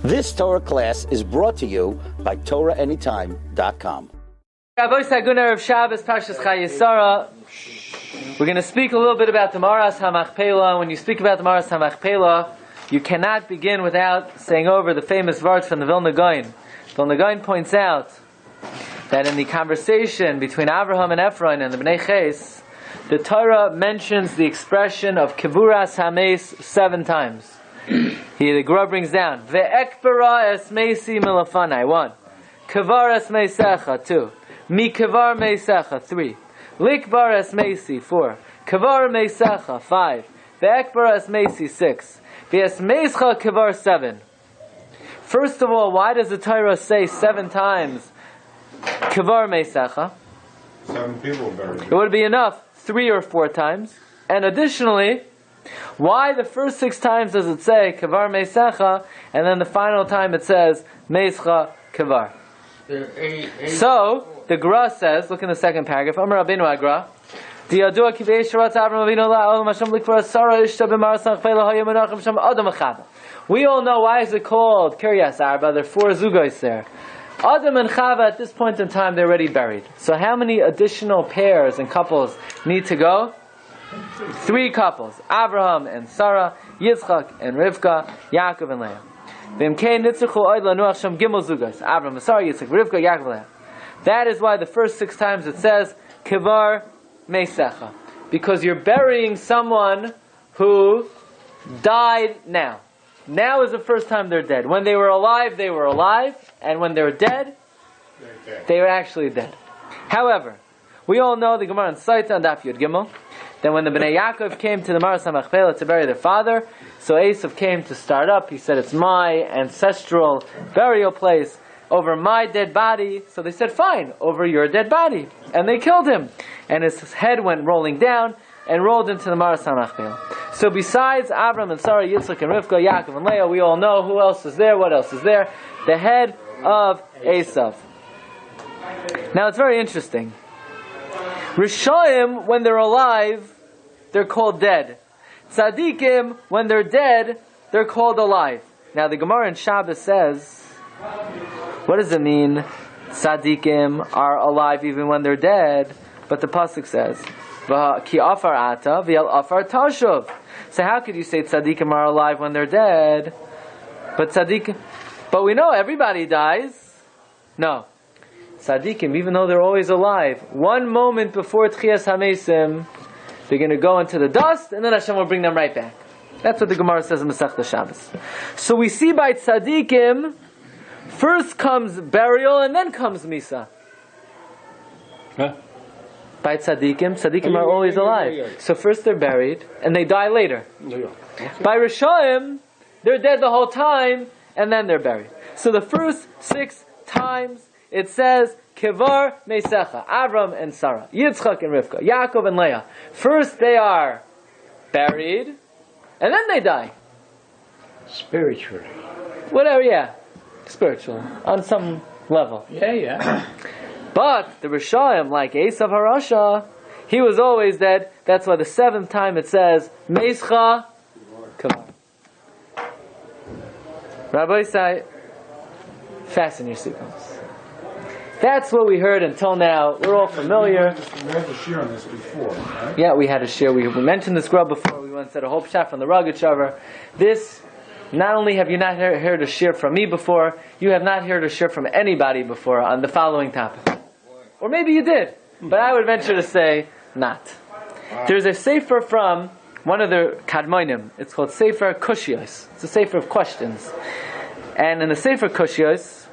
This Torah class is brought to you by TorahAnytime.com. Rabbi Sagunar of Shabbos, Parshas Chayei. We're going to speak a little bit about the Meoras Hamachpelah. When you speak about the Meoras Hamachpelah, you cannot begin without saying over the famous words from the Vilna Gaon. Vilna Gaon points out that in the conversation between Avraham and Ephron and the Bnei Ches, the Torah mentions the expression of Kevuras Hames 7 times. The Gemara brings down Ve'ekbara es meisi milafanai 1, Kevar es meisecha 2, Mi kevar meisecha 3, Likbar es meisi 4, Kevar meisecha 5, Ve'ekbara es meisi 6, Ve'es meischa kevar 7. First of all, why does the Torah say 7 times Kevar meisecha? 7 people buried. It would be enough 3 or 4 times. And additionally, why the first 6 times does it say Kevar meisecha, and then the final time it says Meischa Kevar? So the Gra says, look in the second paragraph. Amar Rabbeinu Agra, Diadua kivei sharat Avram Avinu la'olam Hashem likvar Sarah ishta b'maras Hamachpelah hayom menachem Hashem adam echad. We all know why is it called Kiryas Arba. There are 4 zugos there. Adam and Chava at this point in time they're already buried. So how many additional pairs and couples need to go? 3 couples: Abraham and Sarah, Yitzchak and Rivka, Yaakov and Leah. Abraham and Sarah, Yitzchak, Rivka, Yaakov and Leah. That is why the first 6 times it says Kevar Meisecha, because you're burying someone who died now. Now is the first time they're dead. When they were alive, and when they're dead, they were actually dead. However, we all know the Gemara in Saita and Daf Yud Gimel, that when the Bnei Yaakov came to the Meoras Hamachpelah to bury their father, so Esav came to start up. He said, it's my ancestral burial place over my dead body. So they said, fine, over your dead body. And they killed him. And his head went rolling down and rolled into the Meoras Hamachpelah. So besides Avram and Sarah, Yitzchak and Rivka, Yaakov and Leah, we all know who else is there, what else is there. The head of Esav. Now it's very interesting. Rishonim, when they're alive, they're called dead. Tzaddikim, when they're dead, they're called alive. Now the Gemara in Shabbos says, what does it mean? Tzaddikim are alive even when they're dead. But the pasuk says, Ki afar ata v'yal afar tashuv. So how could you say tzaddikim are alive when they're dead? But we know everybody dies. No. Tzaddikim, even though they're always alive, one moment before Tchias HaMesim, they're going to go into the dust, and then Hashem will bring them right back. That's what the Gemara says in Masechta Shabbos. So we see by tzaddikim, first comes burial, and then comes Misa. Huh? By tzaddikim are always alive. So first they're buried, and they die later. By Rishonim, they're dead the whole time, and then they're buried. So the first 6 times, it says, Kevar Meisecha, Avram and Sarah, Yitzchak and Rivka, Yaakov and Leah. First they are buried, and then they die. Spiritually. Whatever, yeah. Spiritual. On some level. Yeah. But the Rishonim, like Esav HaRasha, he was always dead. That's why the 7th time it says, Meischa Kevar. Rabbi say, fasten your seatbelts. That's what we heard until now. We're all familiar. We had a shiur on this before, right? Yeah, we had a shiur. We mentioned this grub before. We once said a hope shot from the Rugged Shaver. This, not only have you not heard a shiur from me before, you have not heard a shiur from anybody before on the following topic. Or maybe you did, but I would venture to say not. There's a sefer from one of the Kadmonim. It's called Sefer Kushiyos. It's a sefer of questions. And in the Sefer Kushiyos,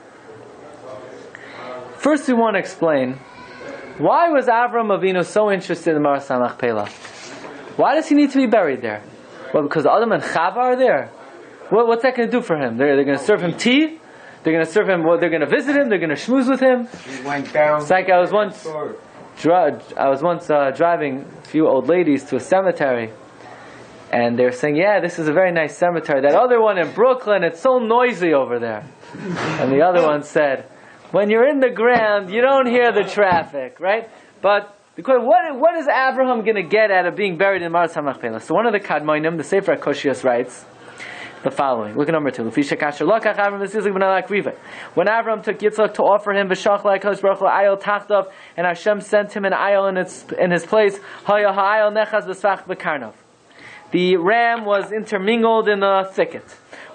first we want to explain, why was Avram Avinu so interested in Meoras Hamachpelah? Why does he need to be buried there? Well, because Adam and Chava are there. Well, what's that going to do for him? They're going to serve him tea? They're going to serve him, they're going to visit him? They're going to schmooze with him? He went down. It's like I was once driving a few old ladies to a cemetery, and they're saying, yeah, this is a very nice cemetery. That other one in Brooklyn, it's so noisy over there. And the other one said, when you're in the ground, you don't hear the traffic, right? But because what is Abraham going to get out of being buried in Meoras Hamachpelah? So one of the Kadmonim, the Sefer HaKoshios, writes the following. Look at number 2. When Avram took Yitzchak to offer him V'shach la'Kadosh Baruch Hu ayil tachtav, and Hashem sent him an ayil in his place, haya ha'ayil nechaz b'svach b'karnav. The ram was intermingled in the thicket.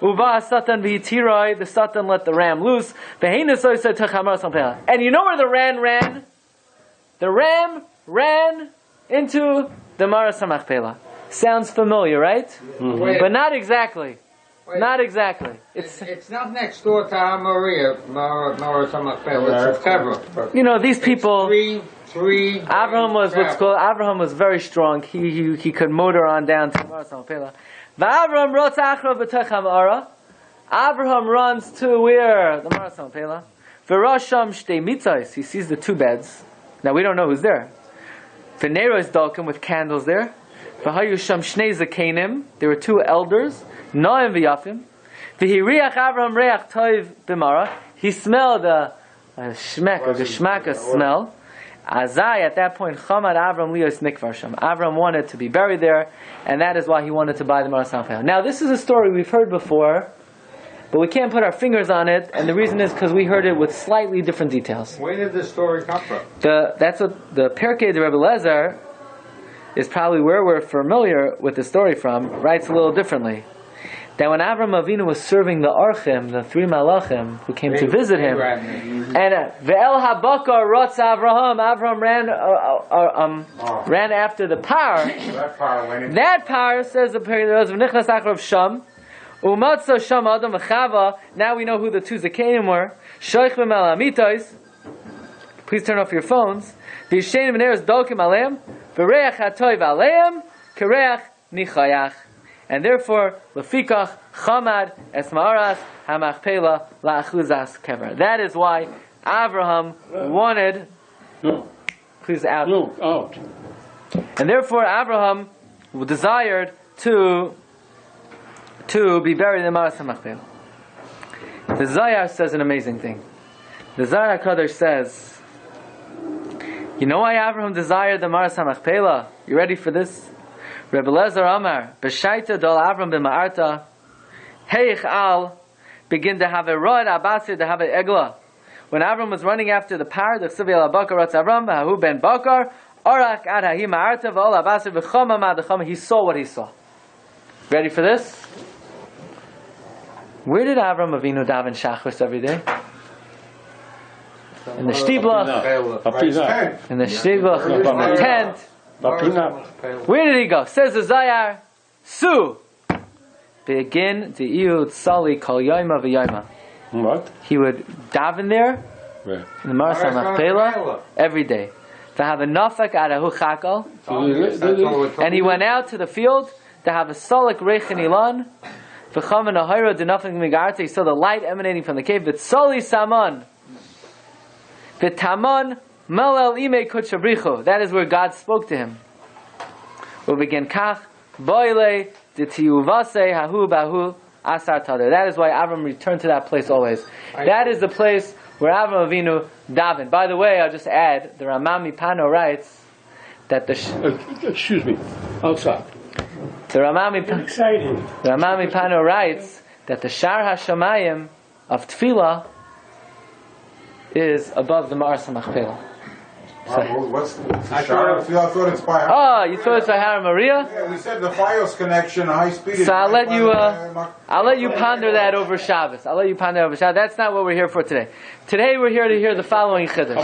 Uva satan v'yitiroi, the satan let the ram loose. And you know where the ram ran? The ram ran into the Meoras Hamachpelah. Sounds familiar, right? Mm-hmm. But not exactly. Wait. Not exactly. It's not next door to Meoras Hamachpelah. It's Hebron. You know, these people. Three. Abraham was what's called. Abraham was very strong. He could motor on down to Meoras Hamachpelah. Abraham runs to where? The Meoras Hamachpelah. V'rasham shtei mitzos. He sees the 2 beds. Now we don't know who's there. V'neros dalkim with candles there. V'hayusham shnei zakenim. There were 2 elders. Noam v'yafim. V'hiriach Abraham reach toiv b'mara. He smelled a geschmack smell. Azai, at that point, Chamad Avram Lios Nikvar Sham. Avram wanted to be buried there, and that is why he wanted to buy the Meoras Hamachpelah. Now, this is a story we've heard before, but we can't put our fingers on it, and the reason is because we heard it with slightly different details. Where did this story come from? That's what the Perkei de Rebbe Lezer is probably where we're familiar with the story from, writes a little differently. That when Avram Avinu was serving the Archim, the 3 Malachim who came to visit him, and Ve'el Habakar Rotz Avraham, Avram ran after the par. That par says the period of Nichnas Achrav Sham, Umatza Sham Adam V'Chava. Now we know who the 2 Zakenim were. Shoich V'Mel Amitos. Please turn off your phones. V'Yishein V'Neres Dokim Aleim, V'Reach HaToiv Aleim, Kereach Nichayach. And therefore, lefikach chamad es Meoras Hamachpelah la'achuzas kever. That is why Abraham wanted. Please out. Out. And therefore, Abraham desired to be buried in the Meoras Hamachpelah. The Zayar says an amazing thing. The Zayar Kadosh says, you know why Abraham desired the Meoras Hamachpelah? You ready for this? Rebbe Lezer Amar, B'shaita dol Avram b'ma'arta, Heich al, begin to have a rod, abasir to have a egla. When Avram was running after the par, the Chsivi al Bakar Ratz Avram, Hahu ben Bakar, Orach ad hahi ma'arta, v'ol abasir v'choma ma'adachoma, he saw what he saw. Ready for this? Where did Avram Avinu daven Shachris every day? In the Shtiblach, in the Shtiblach, in the tent. Where did he go? Says the Zayar, Su. Begin to Iud Sali Kol Yoima V'Yoima. What? He would daven there, Where? in the Meoras Hamachpelah, every day. To have a nafak adahu chakal. And he went out to the field to have a solik reichin ilan. V'cham and ahira denafik migarta. He saw the light emanating from the cave. V'tzoli saman. V'taman. Malel imei kutchabrichu. That is where God spoke to him. Ubegin kach boile ditiyuvase hahu bahu asar tader. That is why Avram returned to that place always. That is the place where Avram Avinu davened. By the way, I'll just add, the Ramami Pano writes that the excuse me, outside. The Ramami Pano writes that the Shar HaShamayim of Tefillah is above the Meoras Hamachpelah. What's I thought it's by. Oh, you thought it's by Hara Maria? Yeah, we said the FiOS connection, high speed. So I'll let you ponder that over Shabbos. That's not what we're here for today. Today we're here to hear the following chiddush.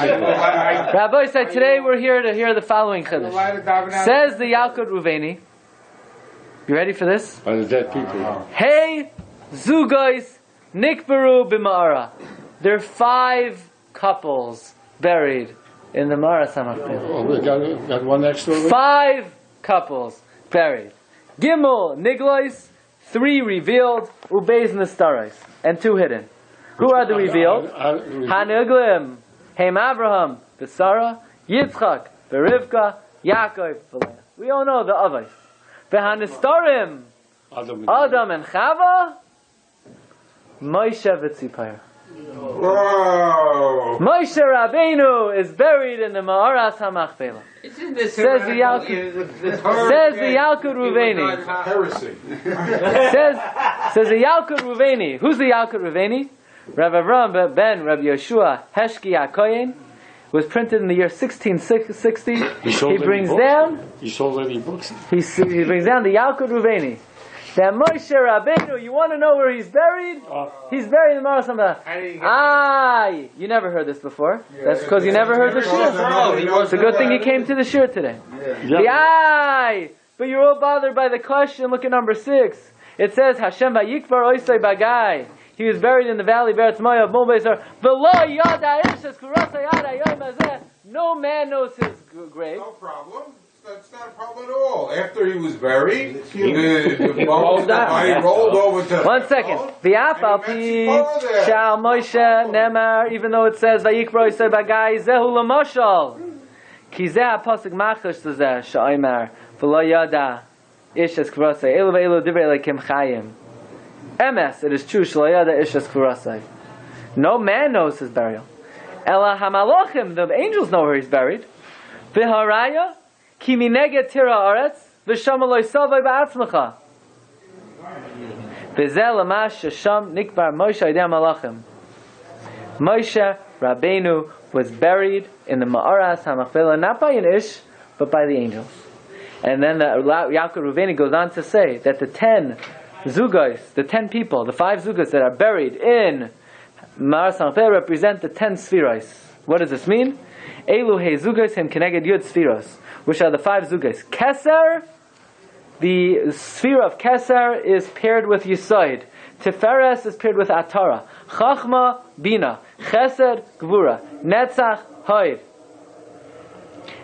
Rabbi said today we're here to hear the following chiddush. Says the Yalkut Ruveni. You ready for this? By the dead people. Hey, Zugos Nikbaru b'Ma'ara. There are 5 couples buried in the Meoras Hamachpelah. Oh, we got one next door. 5 couples buried. Gimel Niglois, 3 revealed, Ubeis Nestarais, and 2 hidden. Who are the revealed? Hanuglim, Haim Abraham, Sarah, Yitzchak, Rivka, Yaakov, Leah. We all know the Avos. V'Hanestarim, Adam and Chava, Moshe v'Tzipayah. Whoa! Moshe Rabbeinu is buried in the Meoras Hamachpelah. Says the Yalkut Ruveni. Heresy. Says the Yalkut Ruveni. Who's the Yalkut Ruveni? Rav Avram ben Rabbi Yeshua Heshki HaKoyen was printed in the year 1660. He brings down. He sold any books. He brings down the Yalkut Ruveni. That Moshe Rabbeinu, you want to know where he's buried? He's buried in the Meoras Hamachpelah. You never heard this before. That's because you never heard the Shiur. It's a good thing you came to the Shiur today. But you're all bothered by the question. Look at number 6. It says, Hashem vayikvar oisei bagai. He was buried in the valley of Eretz Moab, V'lo yada ishes kurasa yada yom hazeh. No man knows his grave. No problem. That's not a problem at all. After he was buried, the body rolled over to... One second. V'afal pi shal Moshe nemar, even though it says vayikvar oisei bagai, zehu l'moshal. Ki zeh ha-pasuk machash zeh, sha'imar, v'lo yada ishes kurasa, elu ve'elu divrei lekim chayim. MS, it is true. Shloyada ishas kurasai. No man knows his burial. Ela hamalachim, the angels know where he's buried. V'haraya ki mineged tira aretz v'shamaloi savai ba'atzmacha. V'zel amash shasham nikbar Moshe idei malachim. Moshe Rabbeinu was buried in the Meoras Hamachpelah, not by an ish, but by the angels. And then the Yalkut Ruveni goes on to say that the 10 Zugos, the 10 people, the 5 Zugos that are buried in Meoras Hamachpelah represent the 10 Spheros. What does this mean? Elu he Zugos him keneged Yud Spheros, which are the 5 Zugos. Keser, the sphere of Keser is paired with Yisoid. Tiferes is paired with Atara. Chachma, Bina. Chesed, Gvura. Netzach, Hoid.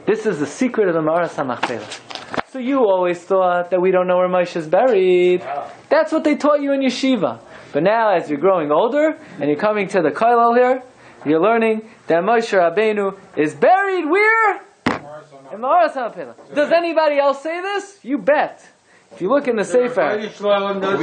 This is the secret of the Meoras Hamachpelah. So you always thought that we don't know where Moshe is buried. That's what they taught you in yeshiva. But now, as you're growing older and you're coming to the kollel here, you're learning that Moshe Rabbeinu is buried where? In Meoras Hamachpelah. Does anybody else say this? You bet. If you look in the Sefer, we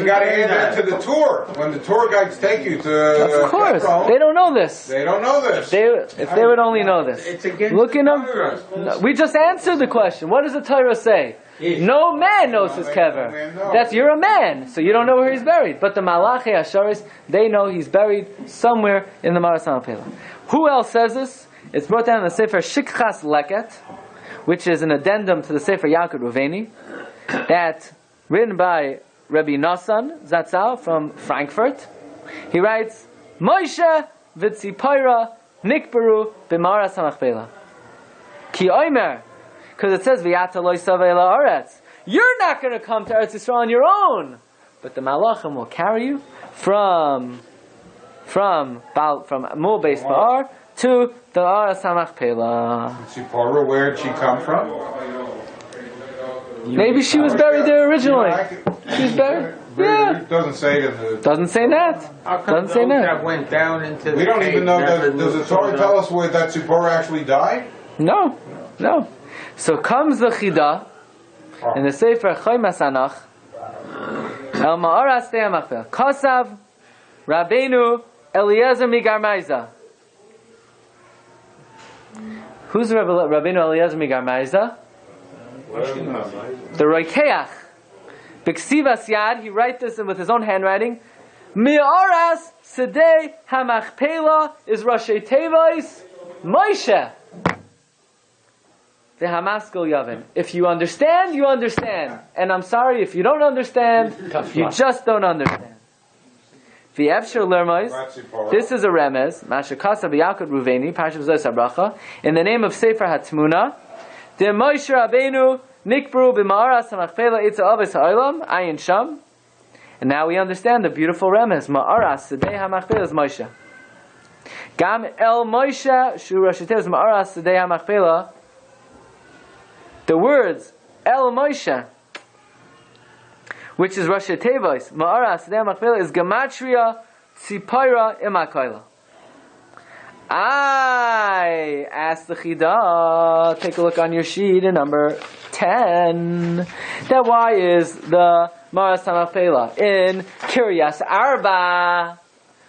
got to add that to the tour. When the tour guides take you to... Of course. They don't know this. They don't know this. If they would only know this. It's against Look in them. Torah. We just answered the question. What does the Torah say? No man knows his kever. That's, you're a man, so you don't know where he's buried. But the Malachi Asharis, they know he's buried somewhere in the Meoras Hamachpelah. Who else says this? It's brought down in the Sefer Shikchas Leket, which is an addendum to the Sefer Yalkut Ruveni, that written by Rabbi Nassan Zatzal from Frankfurt. He writes, Moshe v'tzipora nikbaru b'Meoras Hamachpelah. Ki oimer, because it says v'yata lo yisavei la'aretz. You're not going to come to Eretz Yisrael on your own, but the Malachim will carry you from Mul Beis Ba'ar to the Meoras Hamachpelah. Tzipora, where did she come from? Maybe she was buried there originally. She's buried. Yeah. It doesn't say it in the... Doesn't say that. How come Doesn't say those that. went down into the We don't cave even know never that... Does knew the Torah tell us where that Tzipora actually died? No. So comes the Chida in the Sefer Choymas Anach El Meoras Hamachpelah Kosav Rabbeinu Eliezer Migarmaiza. Who's Rabbeinu Eliezer Migarmaiza? The Roikeach. B'ksivas Yad, he writes this with his own handwriting. Meoras Sedei Hamachpelah is Rashi Tevois Moshe. The Hamaskal Yavin. If you understand, you understand. And I'm sorry, if you don't understand, you just don't understand. V'efshar lermois. This is a remez. Mashakasa b'Yalkut Ruveni, Parshas Zos HaBracha, in the name of Sefer HaTmuna. The Moshe Rabbeinu nikbru b'Meoras Hamachpelah itza avis ha'olam ayin sham. And now we understand the beautiful remez. Meoras sedei Hamachpelah is Moshe. Gam el Moshe shu Rashi Tevois Meoras sedei Hamachpelah. The words el Moshe, which is Rashi Tevois Meoras sedei Hamachpelah, is gematria tzipora imakoila. I asked the Chida, take a look on your sheet in number 10, that why is the Meoras Hamachpelah in Kiryas Arba?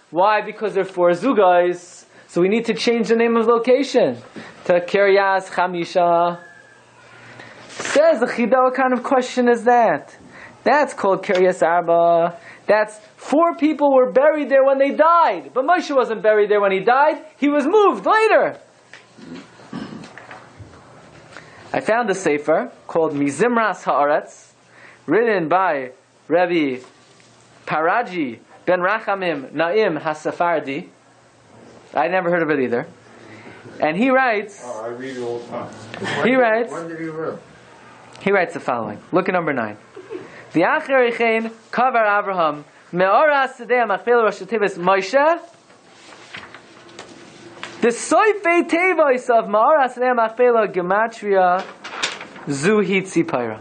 Why? Because there are 4 Zugos, so we need to change the name of the location to Kiryas Chamisha. Says the Chida, what kind of question is that? That's called Kiryas Arba. That's 4 people were buried there when they died. But Moshe wasn't buried there when he died. He was moved later. I found a sefer called Mizimras Haaretz, written by Rabbi Paraji ben Rachamim Naim HaSefardi. I never heard of it either. And he writes... Oh, I read it all the time. When did he live? He writes the following. Look at number 9. The Acher Echein Kavar Abraham Meoras Sedei Hamachpelah Rosh Tevis Moshe. The Soifei Tevois of Meoras Sedei Hamachpelah Gematria Zuhi Tzipayra.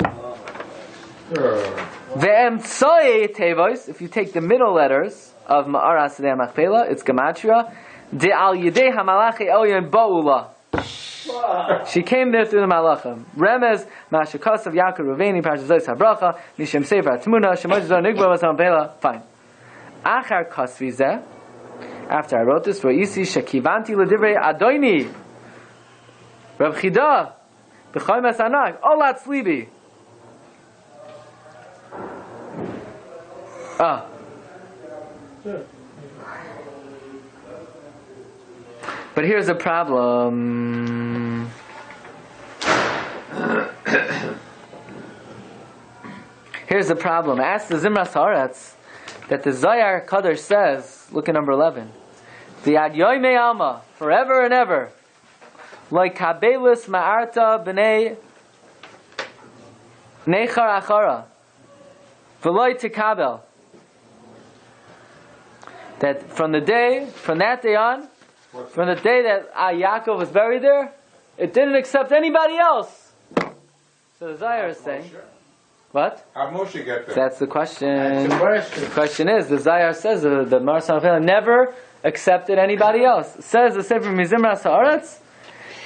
The Emtsoe Tevois, if you take the middle letters of Meoras Sedei Hamachpelah, it's Gematria De Al Yedei Hamalachi Elyon Ba'ula. She came there through the Malachim. Remez, Mashakos of Yaakov Ruveni, Parshas Zois HaBracha, Nishem Sefer HaTmuna, Shemosh Zor Nigba was Hamachpelah. Fine. Achar Kosvi Zeh, after I wrote this, Ro'isi Shekivanti L'divrei Adoini, Rav Chida, B'choy Masanag, Olat Slibi. But here's the problem. Here's the problem. Ask the Zimras Haaretz that the Zayar Kadosh says, look at number 11. The Ad Yoimei Alma, forever and ever. Like Kabelus Ma'arta B'nei Nechar Achara. V'loi Tekabel. That from that day on, from the day that Yaakov was buried there, it didn't accept anybody else. So the Zayar is saying, what? How Moshe get there? That's the question. That's the question. The question is, the Zayar says the Meoras Hamachpelah never accepted anybody else. It says the Sefer Mizimras Haaretz,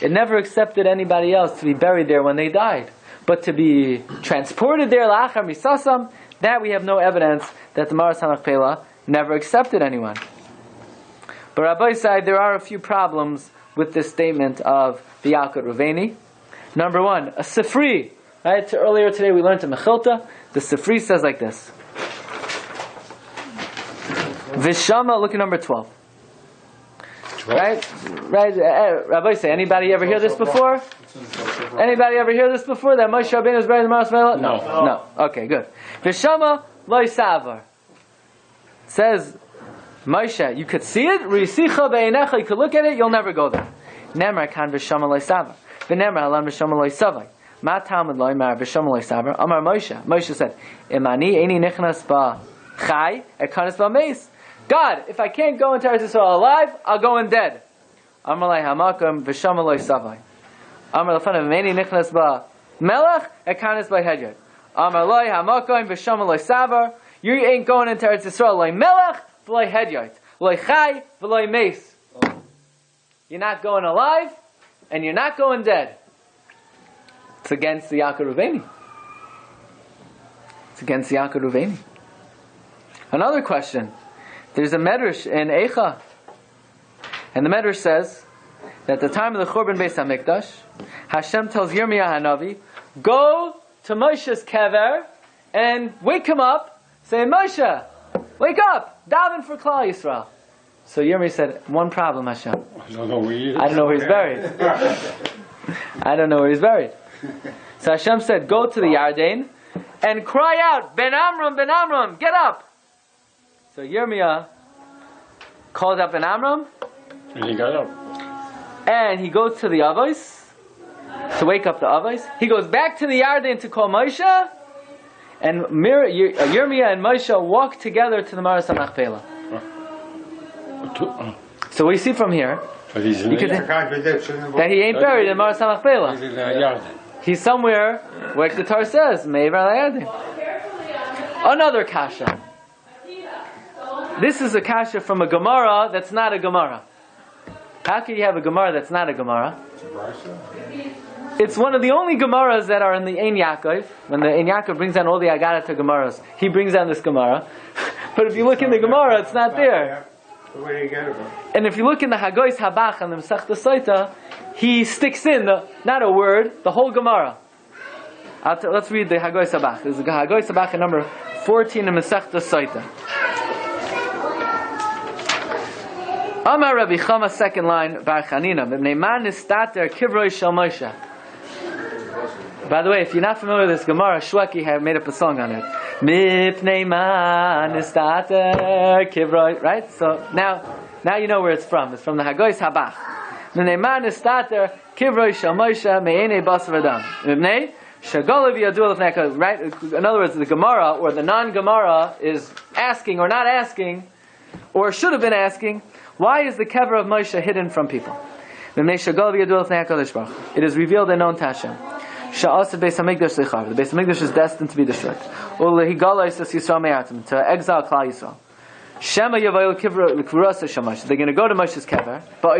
it never accepted anybody else to be buried there when they died. But to be transported there, La'achar Misasam, that we have no evidence that the Meoras Hamachpelah never accepted anyone. But Rabbi said there are a few problems with this statement of the Yaakov Ruveni. Number 1, a Sifri. Right? Earlier today we learned in Mechilta, the Sifri says like this. Vishama, look at number 12. Right? Rabbi say, anybody ever hear this before? Anybody ever hear this before? That Moshe Rabbeinu was buried in the Meoras Hamachpelah? No. Okay, good. Vishama loy savar. Says Moshe, you could see it, Risicha be'einecha, you could look at it, you'll never go there. Nemar kan v'shama loy savar. V'nemar halan v'shama loy savai. Ma talmud loy mar v'shama loy savar. Amar Moshe. Moshe said, Imani eini nichnas ba chai, ekanis ba meis. God, if I can't go into Eretz Yisrael alive, I'll go in dead. Amar lay hamakom v'shama loy savai. Amar lefanav eini nichnas ba melech, ekanis ba hedyot. Amar loy hamakom v'shama loy savar. You ain't going into Eretz Yisrael loy melech, v'loy hedyot, loy chai, v'loy meis. You're not going alive, and you're not going dead. It's against the Yaakov Ruveni. It's against the Yaakov Ruveni. Another question. There's a medrash in Eicha, and the medrash says that at the time of the Churban Beis HaMikdash, Hashem tells Yirmiyah Hanavi, go to Moshe's kever and wake him up, say, Moshe, wake up, daven for Klal Yisrael. So Yirmiyah said, one problem, Hashem. I don't know where he is. I don't know where he's buried. I don't know where he's buried. So Hashem said, go to the Yarden and cry out, Ben Amram, Ben Amram, get up. So Yirmiyah called up Ben Amram. And he got up. And he goes to the Avos to wake up the Avos. He goes back to the Yarden to call Moshe. And Yirmiyah and Moshe walk together to the Meoras Hamachpelah. So we see from here But he's in the that he ain't buried in Meoras Hamachpelah. He's in the yard. He's somewhere where the Torah says, Me'ever Yarden. Another kasha. This is a kasha from a Gemara that's not a Gemara. How can you have a Gemara that's not a Gemara? It's one of the only Gemaras that are in the Ein Yaakov. When the Ein Yaakov brings down all the Agadata Gemaras, he brings down this Gemara. But if you look in the Gemara, it's not there. Where do you get it from? And if you look in the Hagois Habach and the Masechta Soita, he sticks in, not a word, the whole Gemara. Let's read the Hagois Habach. There's a Hagois Habach at number 14 in Masechta Saita. Amar Rabbi Chama, second line, Bar Chanina, B'nei man nistater kivroi shel Moshe. By the way, if you're not familiar with this Gemara, Shweki had made up a song on it. Mipnei man nistater kivroi, right? So now you know where it's from. It's from the Hagois Habach. B'nei man nistater kivroi shel Moshe me'enei basar v'dam. Mipnei shagolav yadu lefnei, right? In other words, the Gemara or the non-Gemara is asking or not asking, or should have been asking, why is the kever of Moshe hidden from people? It is revealed and known to Hashem. The Beis Hamikdash is destined to be destroyed. To exile Klal Yisrael. They're going to go to Moshe's kever. Klal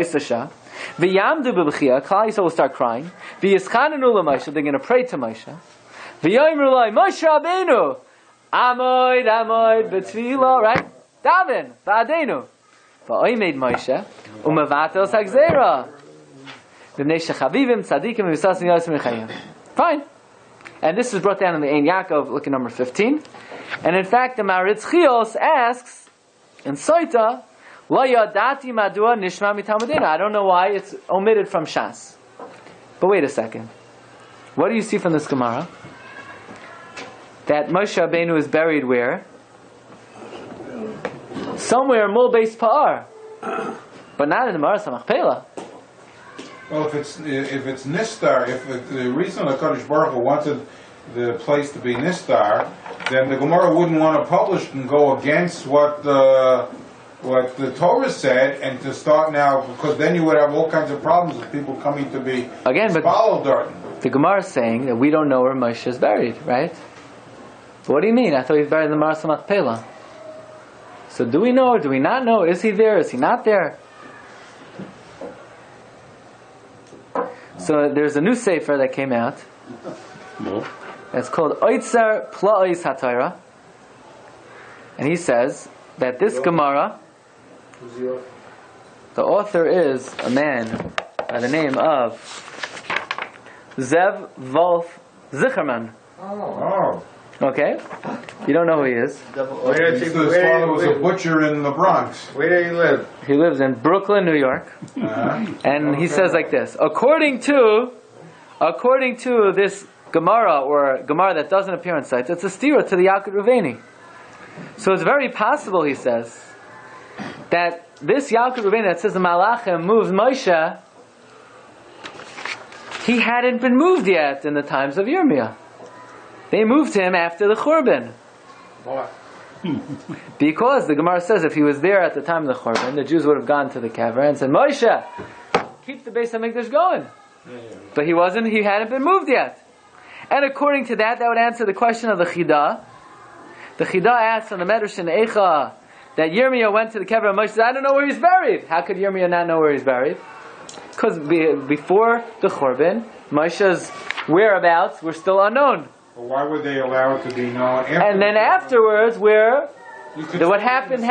Yisrael will start crying. They're going to pray to Moshe. Moshe Rabbeinu, Amoid, B'tfila, right? Davin, Ba'adenu. Va'oimed Moshe, U'mevatel Sagzera. B'nei Shechavivim, Tzadikim, V'yisasim Yosim V'chayim. Fine. And this is brought down in the Ein Yaakov, look at number 15. And in fact, the Maritz Chios asks, in Soita, Lo yadati madua nishma mitalmudina. I don't know why it's omitted from Shas. But wait a second. What do you see from this Gemara? That Moshe Rabbeinu is buried where? Somewhere in Mul Beis Pa'ar, but not in the Meoras Hamachpelah. Well, if it's Nistar, the reason the Kadosh Baruch Hu wanted the place to be Nistar, then the Gemara wouldn't want to publish and go against what the Torah said, and to start now, because then you would have all kinds of problems with people coming to be followed. The Gemara is saying that we don't know where Moshe is buried, right? What do you mean? I thought he's buried in the Meoras Hamachpelah. So do we know or do we not know? Is he there? Is he not there? So there's a new sefer that came out. No. It's called Oitzer Pla'os HaTorah. And he says that this Gemara, the author is a man by the name of Zev Wolf Zicherman. Oh. Okay? You don't know who he is. His father was a butcher in the Bronx. Where do you live? He lives in Brooklyn, New York. And he says like this. According to this Gemara, or Gemara that doesn't appear in sites, it's a stira to the Yaakov Ruveni. So it's very possible, he says, that this Yaakov Ruveni that says the Malachim moved Moshe, he hadn't been moved yet in the times of Yirmiyah. They moved him after the Churban. Why? Because the Gemara says if he was there at the time of the Churban, the Jews would have gone to the kever and said, Moshe, keep the Beis HaMikdash going. But he hadn't been moved yet. And according to that would answer the question of the Chidah. The Chidah asks on the Medrash in Eicha that Yirmiyah went to the kever and Moshe said, I don't know where he's buried. How could Yirmiyah not know where he's buried? Because before the Churban, Moshe's whereabouts were still unknown. Well, why would they allow it to be known? And then afterwards, what happened.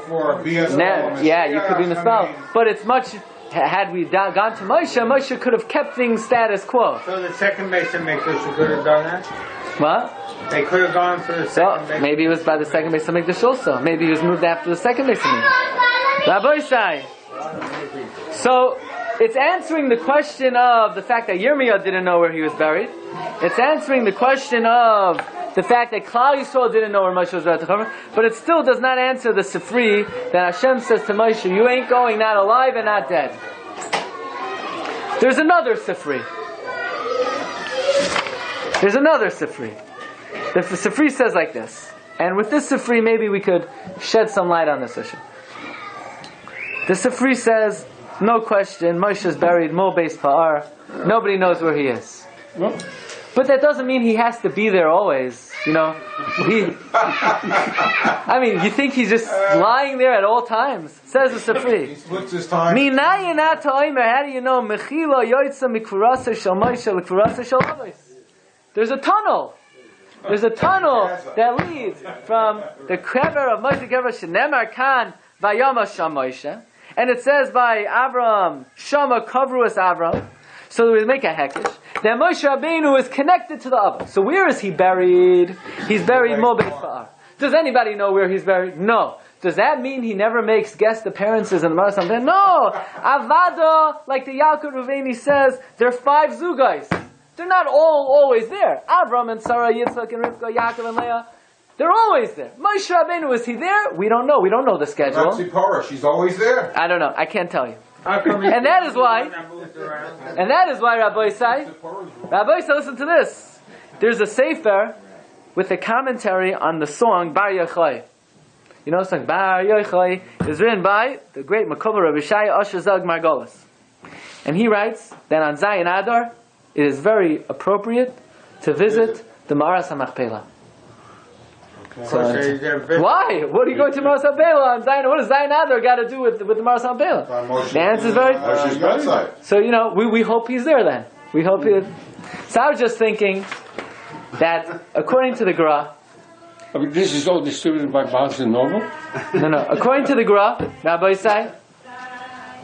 For You could be misspelled. But it's much. Had we gone to Moshe could have kept things status quo. So the second Beis HaMikdash could have done that? What? They could have gone for the second Beis HaMikdash. Maybe it was by the second Beis HaMikdash also. Maybe he was moved after the second Beis HaMikdash. Rabbi Sai. So it's answering the question of the fact that Yirmiyah didn't know where he was buried. It's answering the question of the fact that Klal Yisrael didn't know where Moshe was buried. But it still does not answer the Sifri that Hashem says to Moshe, you ain't going not alive and not dead. There's another Sifri. The Sifri says like this. And with this Sifri, maybe we could shed some light on this issue. The Sifri says, no question, Moshe is buried, Mul Beis Pa'ar. Nobody knows where he is. Well, but that doesn't mean he has to be there always. You know, I mean, you think he's just lying there at all times? Says the Sifri. He splits his time. How do you know? There's a tunnel. There's a tunnel that leads from the kever of Moshe Kever Shenemar Kan Vayama Sham Moshe. And it says by Avram, Shama Kavruas Avram. So we make a hekesh. that Moshe Rabbeinu is connected to the Avos. So where is he buried? He's buried Mobei Fa'ar. Does anybody know where he's buried? No. Does that mean he never makes guest appearances in the Meoras? No. Avada, like the Yaakov Ruveni says, they're 5 zugais. They're not all always there. Avram and Sarah, Yitzchak and Rivka, Yaakov and Leah, they're always there. Moshe Rabbeinu, is he there? We don't know. We don't know the schedule. That's Zipporah. She's always there. I don't know. I can't tell you. And that is why, Rabbi say, listen to this. There's a sefer with a commentary on the song Bar Yochai. You know the song Bar Yochai is written by the great Makubal Rabbi Shai Asher Zag Margolis. And he writes that on Zayin Adar, it is very appropriate to visit the Meoras Hamachpelah. So, why? What are you going to Meoras Hamachpelah on Zayin? What does Zayin Adar got to do with the Meoras Hamachpelah? The answer is very. So we hope he's there then. We hope he. So I was just thinking that according to the Gra. I mean, this is all distributed by Barnes and Noble? No. According to the Gra, Rabbi say,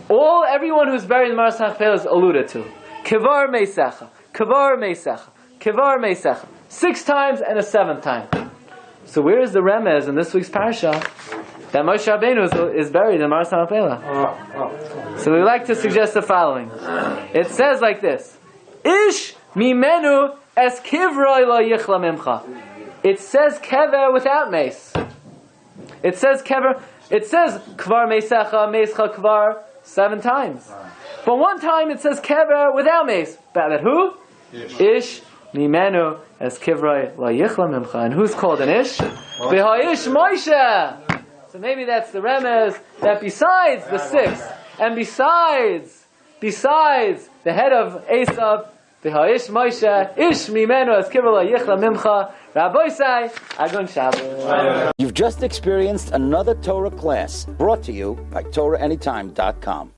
everyone who's buried in the Meoras Hamachpelah is alluded to. Kevar Meisecha, Kevar Meisecha, Kevar Meisecha. 6 times and a 7th time. So where is the remez in this week's Parsha that Moshe Rabbeinu is buried in Meoras Hamachpelah? So we like to suggest the following. It says like this: Ish mimenu es kivroi lo yichla mimcha. It says kever without mace. It says kever. It says kvar meisecha, meischa kvar 7 times. But one time it says kever without mace. But who? Ish mimenu es kivroi la yichla mimcha. And who's called an ish? Beha'ish Moshe. So maybe that's the remez that besides the 6, and besides the head of Esav, beha'ish Moshe, ish mimenu es kivroi la yichla mimcha. Rabbi say, Agun Shabbos. You've just experienced another Torah class brought to you by TorahAnytime.com.